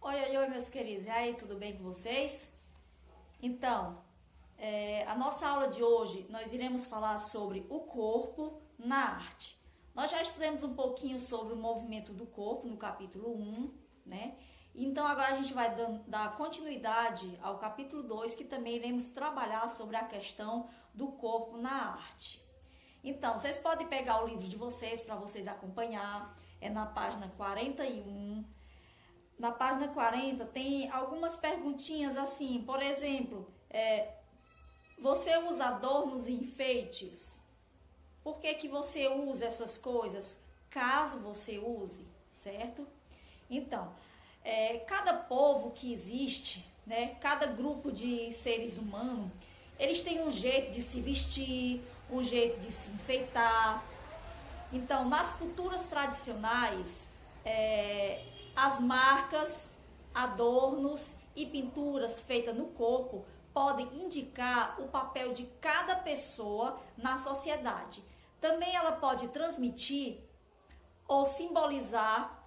Oi, meus queridos. E aí, tudo bem com vocês? Então, a nossa aula de hoje, nós iremos falar sobre o corpo na arte. Nós já estudamos um pouquinho sobre o movimento do corpo no capítulo 1, né? Então, agora a gente vai dar continuidade ao capítulo 2, que também iremos trabalhar sobre a questão do corpo na arte. Então, vocês podem pegar o livro de vocês para vocês acompanhar, é na página 41. Na página 40 tem algumas perguntinhas assim, por exemplo, você usa adornos e enfeites? Por que você usa essas coisas? Caso você use, certo? Então, cada povo que existe, né, cada grupo de seres humanos, eles têm um jeito de se vestir, um jeito de se enfeitar. Então, nas culturas tradicionais, as marcas, adornos e pinturas feitas no corpo podem indicar o papel de cada pessoa na sociedade. Também ela pode transmitir ou simbolizar,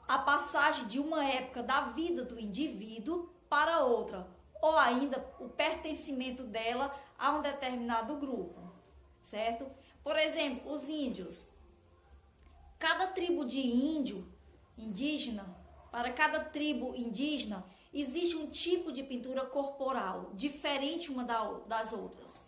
a passagem de uma época da vida do indivíduo para outra, ou ainda o pertencimento dela a um determinado grupo, certo? Por exemplo, os índios. Cada tribo de indígena, para cada tribo indígena, existe um tipo de pintura corporal, diferente uma das outras.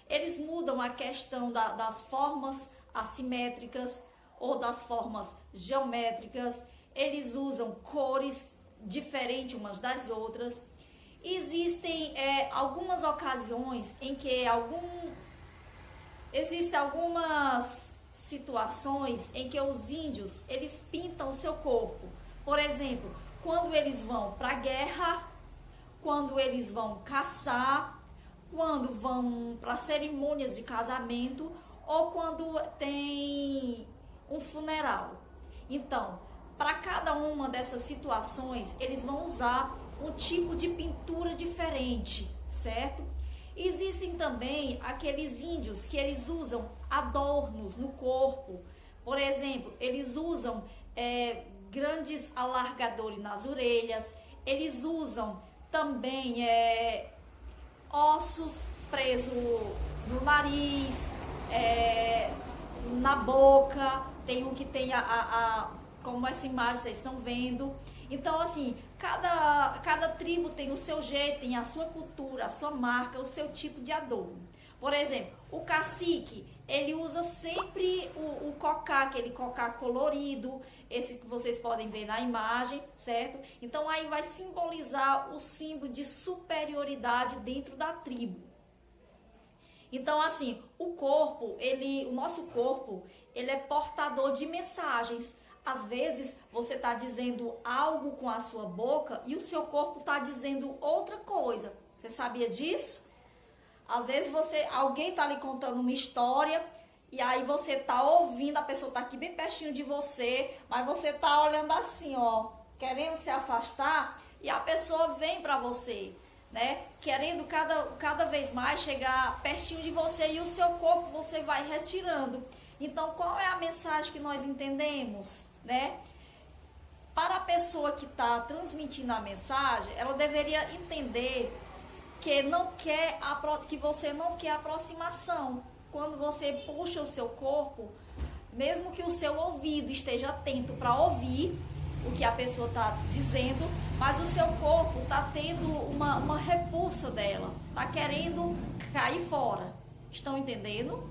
Eles mudam a questão das formas assimétricas ou das formas geométricas, eles usam cores diferentes umas das outras. Existem algumas ocasiões em que existem algumas situações em que os índios, eles pintam o seu corpo. Por exemplo, quando eles vão para a guerra, quando eles vão caçar, quando vão para cerimônias de casamento ou quando tem um funeral. Então, para cada uma dessas situações, eles vão usar um tipo de pintura diferente, certo? Existem também aqueles índios que eles usam adornos no corpo. Por exemplo, eles usam grandes alargadores nas orelhas. Eles usam também ossos presos no nariz, na boca. Tem um que tem como essa imagem vocês estão vendo. Então, assim, cada tribo tem o seu jeito, tem a sua cultura, a sua marca, o seu tipo de adorno. Por exemplo, o cacique, ele usa sempre o cocá, aquele cocá colorido, esse que vocês podem ver na imagem, certo? Então, aí vai simbolizar o símbolo de superioridade dentro da tribo. Então, assim, o nosso corpo, ele é portador de mensagens. Às vezes, você está dizendo algo com a sua boca e o seu corpo está dizendo outra coisa. Você sabia disso? Às vezes, alguém está lhe contando uma história e aí você está ouvindo, a pessoa está aqui bem pertinho de você, mas você está olhando assim, ó, querendo se afastar e a pessoa vem para você, né? Querendo cada vez mais chegar pertinho de você e o seu corpo você vai retirando. Então, qual é a mensagem que nós entendemos, né? Para a pessoa que está transmitindo a mensagem, ela deveria entender que você não quer aproximação. Quando você puxa o seu corpo, mesmo que o seu ouvido esteja atento para ouvir o que a pessoa está dizendo, mas o seu corpo está tendo uma repulsa dela, está querendo cair fora. Estão entendendo?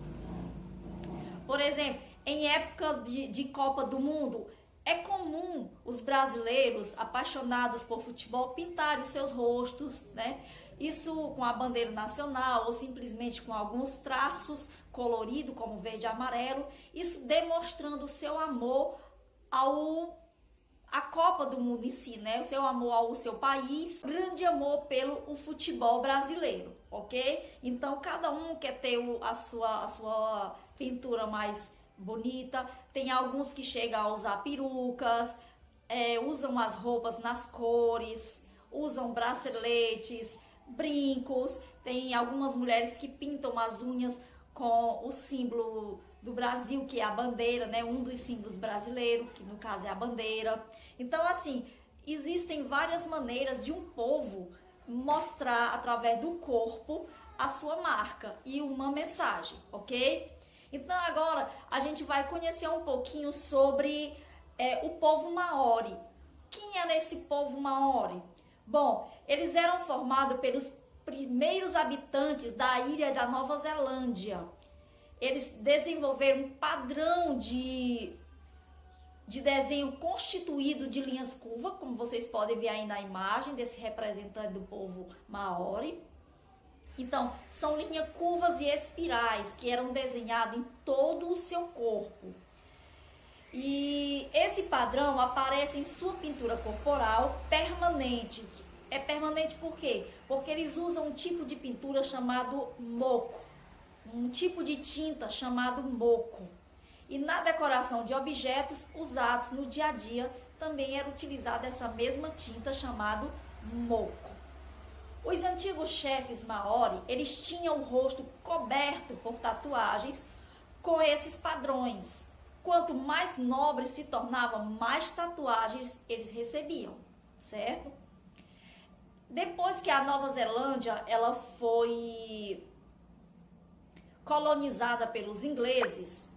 Por exemplo, em época de Copa do Mundo, é comum os brasileiros apaixonados por futebol pintarem os seus rostos, né? Isso com a bandeira nacional ou simplesmente com alguns traços coloridos, como verde e amarelo. Isso demonstrando o seu amor à Copa do Mundo em si, né? O seu amor ao seu país, grande amor pelo futebol brasileiro, ok? Então, cada um quer ter a sua pintura mais bonita. Tem alguns que chegam a usar perucas, usam as roupas nas cores, usam braceletes, brincos. Tem algumas mulheres que pintam as unhas com o símbolo do Brasil, que é a bandeira, né? Um dos símbolos brasileiros, que no caso é a bandeira. Então, assim, existem várias maneiras de um povo mostrar através do corpo a sua marca e uma mensagem, ok? Então agora a gente vai conhecer um pouquinho sobre o povo Maori. Quem era esse povo Maori? Bom, eles eram formados pelos primeiros habitantes da ilha da Nova Zelândia. Eles desenvolveram um padrão de desenho constituído de linhas curvas, como vocês podem ver aí na imagem desse representante do povo Maori. Então, são linhas curvas e espirais que eram desenhadas em todo o seu corpo. E esse padrão aparece em sua pintura corporal permanente. É permanente por quê? Porque eles usam um tipo de pintura chamado moco, um tipo de tinta chamado moco. E na decoração de objetos usados no dia a dia também era utilizada essa mesma tinta chamada moco. Os antigos chefes Maori, eles tinham o rosto coberto por tatuagens com esses padrões. Quanto mais nobres se tornavam, mais tatuagens eles recebiam, certo? Depois que a Nova Zelândia ela foi colonizada pelos ingleses,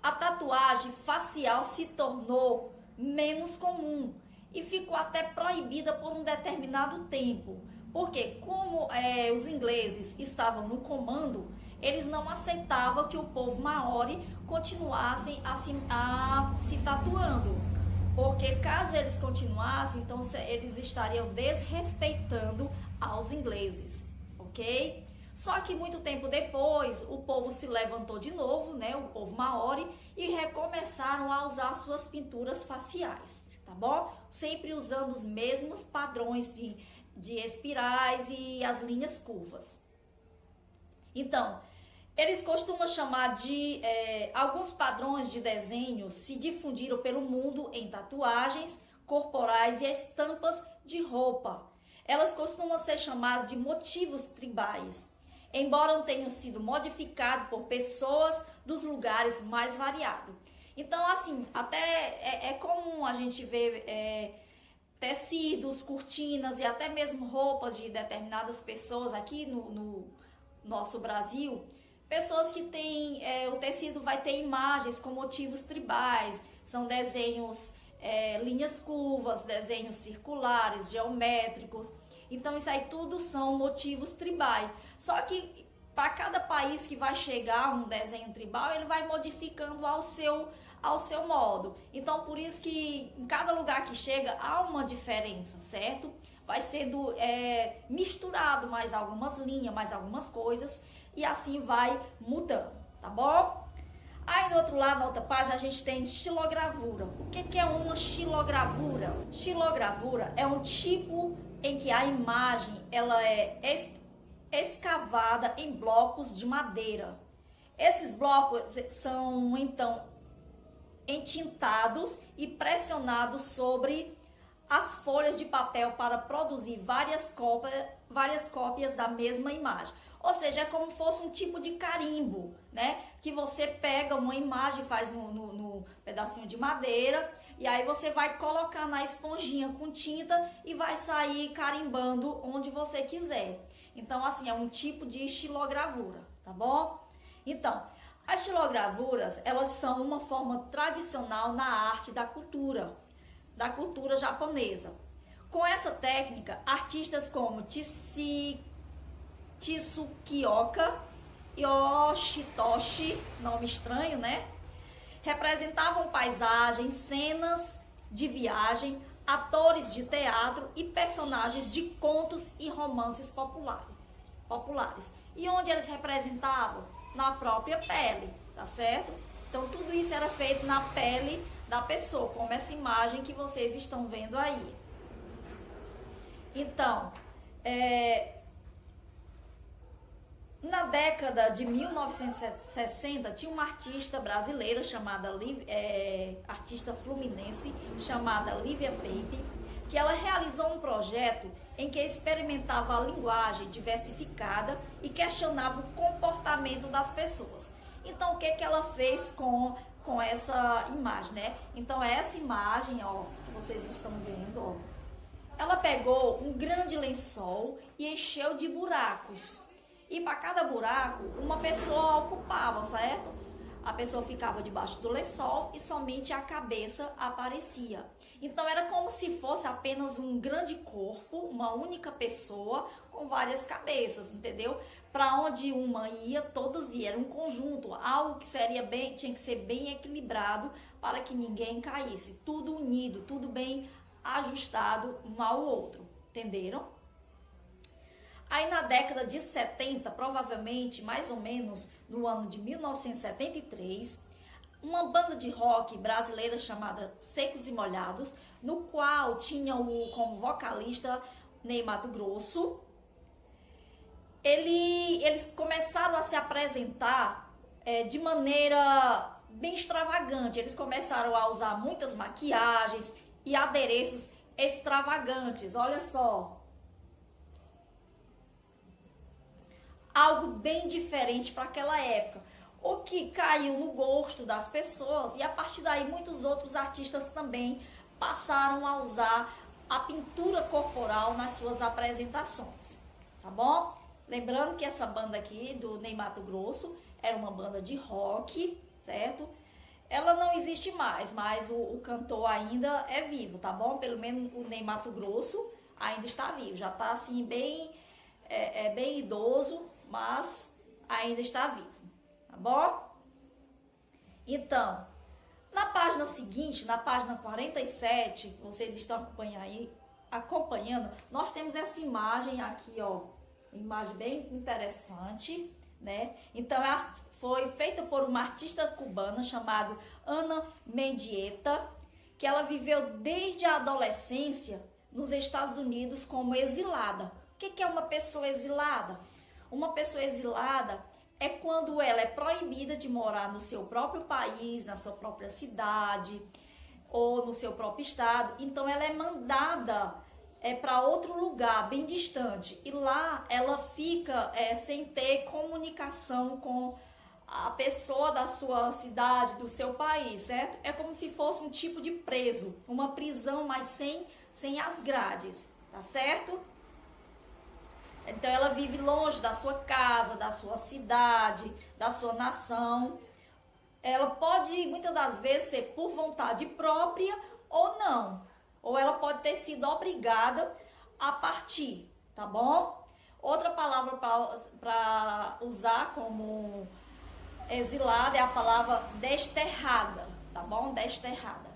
a tatuagem facial se tornou menos comum e ficou até proibida por um determinado tempo. Porque como os ingleses estavam no comando, eles não aceitavam que o povo Maori continuasse a se tatuando. Porque caso eles continuassem, então eles estariam desrespeitando aos ingleses, ok? Só que muito tempo depois, o povo se levantou de novo, né? O povo Maori, e recomeçaram a usar suas pinturas faciais, tá bom? Sempre usando os mesmos padrões de espirais e as linhas curvas. Então, eles costumam chamar de alguns padrões de desenho se difundiram pelo mundo em tatuagens corporais e estampas de roupa. Elas costumam ser chamadas de motivos tribais, embora não tenham sido modificados por pessoas dos lugares mais variados. Então, assim, até é comum a gente ver tecidos, cortinas e até mesmo roupas de determinadas pessoas aqui no nosso Brasil. Pessoas que têm, o tecido vai ter imagens com motivos tribais, são desenhos, linhas curvas, desenhos circulares, geométricos. Então isso aí tudo são motivos tribais. Só que para cada país que vai chegar um desenho tribal, ele vai modificando ao seu modo. Então por isso que em cada lugar que chega há uma diferença, certo? Vai sendo misturado mais algumas linhas, mais algumas coisas, e assim vai mudando, tá bom? Aí do outro lado, na outra página, a gente tem xilogravura. O que é uma xilogravura? Xilogravura é um tipo em que a imagem ela é escavada em blocos de madeira. Esses blocos são então entintados e pressionados sobre as folhas de papel para produzir várias cópias da mesma imagem. Ou seja, é como se fosse um tipo de carimbo, né? Que você pega uma imagem, faz no pedacinho de madeira, e aí você vai colocar na esponjinha com tinta e vai sair carimbando onde você quiser. Então, assim, é um tipo de xilogravura, tá bom? Então, as xilogravuras, elas são uma forma tradicional na arte da cultura japonesa. Com essa técnica, artistas como Tsukioka Yoshitoshi, nome estranho, né? Representavam paisagens, cenas de viagem, atores de teatro e personagens de contos e romances populares. E onde eles representavam? Na própria pele, tá certo? Então tudo isso era feito na pele da pessoa, como essa imagem que vocês estão vendo aí. Então, na década de 1960, tinha uma artista brasileira artista fluminense, chamada Lívia Pepe, que ela realizou um projeto em que experimentava a linguagem diversificada e questionava o comportamento das pessoas. Então, o que que ela fez com essa imagem, né? Então, essa imagem, ó, que vocês estão vendo, ó, ela pegou um grande lençol e encheu de buracos. E para cada buraco, uma pessoa ocupava, certo? A pessoa ficava debaixo do lençol e somente a cabeça aparecia. Então era como se fosse apenas um grande corpo, uma única pessoa com várias cabeças, entendeu? Para onde uma ia, todas iam. Era um conjunto, algo que tinha que ser bem equilibrado para que ninguém caísse. Tudo unido, tudo bem ajustado um ao outro, entenderam? Aí na década de 70, provavelmente mais ou menos no ano de 1973, uma banda de rock brasileira chamada Secos e Molhados, no qual tinha como vocalista Ney Matogrosso, eles começaram a se apresentar de maneira bem extravagante. Eles começaram a usar muitas maquiagens e adereços extravagantes, olha só. Algo bem diferente para aquela época, o que caiu no gosto das pessoas, e a partir daí muitos outros artistas também passaram a usar a pintura corporal nas suas apresentações, tá bom? Lembrando que essa banda aqui do Ney Matogrosso era uma banda de rock, certo? Ela não existe mais, mas o cantor ainda é vivo, tá bom? Pelo menos o Ney Matogrosso ainda está vivo, já está assim bem idoso, mas ainda está vivo, tá bom? Então, na página seguinte, na página 47, vocês estão acompanhando, nós temos essa imagem aqui, ó, uma imagem bem interessante, né? Então, foi feita por uma artista cubana chamada Ana Mendieta, que ela viveu desde a adolescência nos Estados Unidos como exilada. O que é uma pessoa exilada? Uma pessoa exilada é quando ela é proibida de morar no seu próprio país, na sua própria cidade ou no seu próprio estado. Então ela é mandada para outro lugar bem distante e lá ela fica sem ter comunicação com a pessoa da sua cidade, do seu país, certo? É como se fosse um tipo de preso, uma prisão, mas sem as grades, tá certo? Então ela vive longe da sua casa, da sua cidade, da sua nação. Ela pode, muitas das vezes, ser por vontade própria ou não. Ou ela pode ter sido obrigada a partir, tá bom? Outra palavra para usar como exilada é a palavra desterrada, tá bom? Desterrada.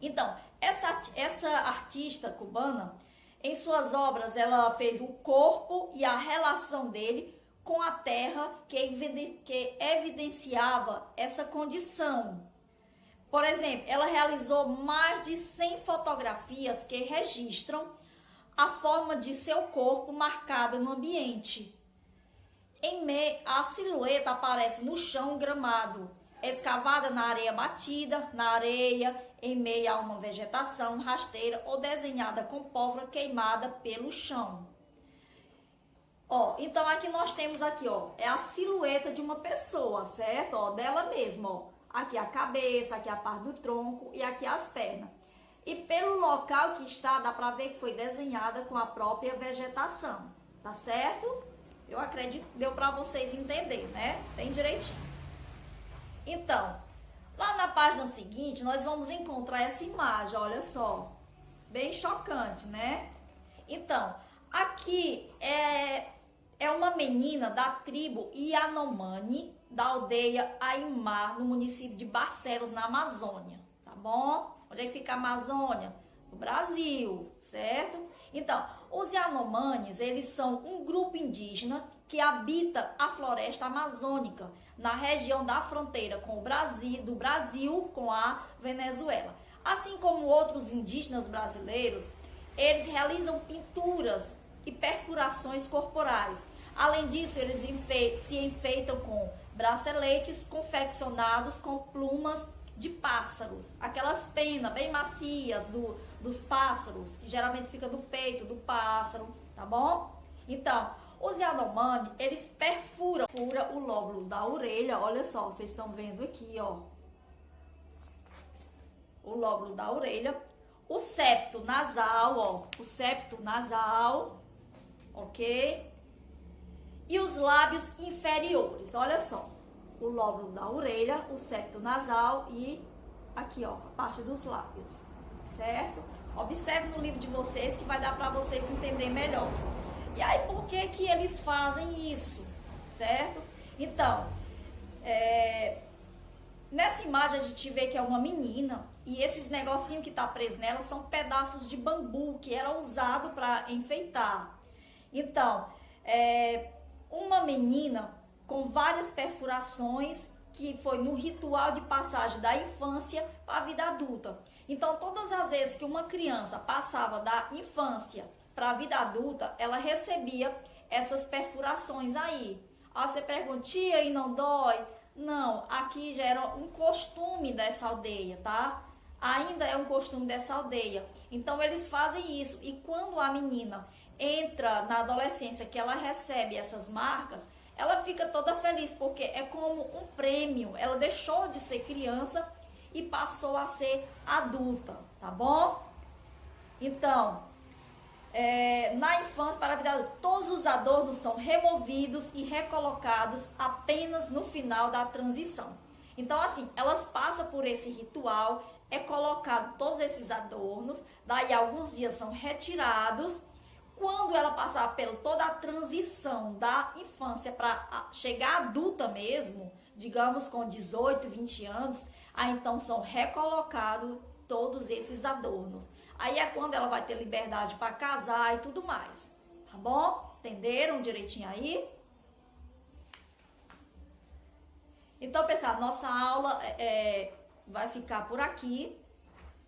Então, essa artista cubana, em suas obras, ela fez o corpo e a relação dele com a terra que evidenciava essa condição. Por exemplo, ela realizou mais de 100 fotografias que registram a forma de seu corpo marcada no ambiente. A silhueta aparece no chão gramado, escavada na areia batida, na areia, em meio a uma vegetação rasteira ou desenhada com pólvora queimada pelo chão. Ó, então aqui nós temos aqui, ó, é a silhueta de uma pessoa, certo? Ó, dela mesma, ó. Aqui a cabeça, aqui a parte do tronco e aqui as pernas. E pelo local que está, dá pra ver que foi desenhada com a própria vegetação, tá certo? Eu acredito que deu pra vocês entenderem, né? Bem direitinho. Então, lá na página seguinte, nós vamos encontrar essa imagem, olha só. Bem chocante, né? Então, aqui é uma menina da tribo Yanomami, da aldeia Aimar, no município de Barcelos, na Amazônia, tá bom? Onde é que fica a Amazônia? No Brasil, certo? Então, os Yanomamis, eles são um grupo indígena que habita a floresta amazônica, na região da fronteira com do Brasil com a Venezuela. Assim como outros indígenas brasileiros, eles realizam pinturas e perfurações corporais. Além disso, eles se enfeitam com braceletes confeccionados com plumas de pássaros, aquelas penas bem macias dos pássaros, que geralmente fica do peito do pássaro, tá bom? Então, Os Yanomami, eles perfuram o lóbulo da orelha, olha só, vocês estão vendo aqui, ó. O lóbulo da orelha, o septo nasal, ó, o septo nasal, ok? E os lábios inferiores, olha só, o lóbulo da orelha, o septo nasal e aqui, ó, a parte dos lábios, certo? Observe no livro de vocês que vai dar para vocês entenderem melhor. E aí, por que que eles fazem isso, certo? Então, nessa imagem a gente vê que é uma menina e esses negocinhos que tá preso nela são pedaços de bambu que era usado para enfeitar. Então, uma menina com várias perfurações que foi no ritual de passagem da infância para a vida adulta. Então, todas as vezes que uma criança passava da infância para a vida adulta, ela recebia essas perfurações aí. Aí você pergunta, tia, e não dói? Não, aqui já era um costume dessa aldeia, tá? Ainda é um costume dessa aldeia. Então, eles fazem isso. E quando a menina entra na adolescência, que ela recebe essas marcas, ela fica toda feliz, porque é como um prêmio. Ela deixou de ser criança e passou a ser adulta, tá bom? Então, na infância para a vida adulta, todos os adornos são removidos e recolocados apenas no final da transição. Então, assim, elas passam por esse ritual, é colocado todos esses adornos, daí alguns dias são retirados. Quando ela passar pela toda a transição da infância para chegar adulta mesmo, digamos com 18, 20 anos, aí então são recolocados todos esses adornos. Aí é quando ela vai ter liberdade para casar e tudo mais, tá bom? Entenderam direitinho aí? Então, pessoal, nossa aula vai ficar por aqui.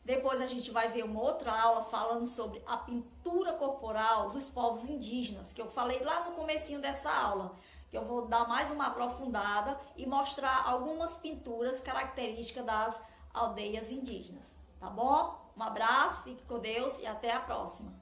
Depois a gente vai ver uma outra aula falando sobre a pintura corporal dos povos indígenas, que eu falei lá no comecinho dessa aula, que eu vou dar mais uma aprofundada e mostrar algumas pinturas características das aldeias indígenas, tá bom? Um abraço, fique com Deus e até a próxima.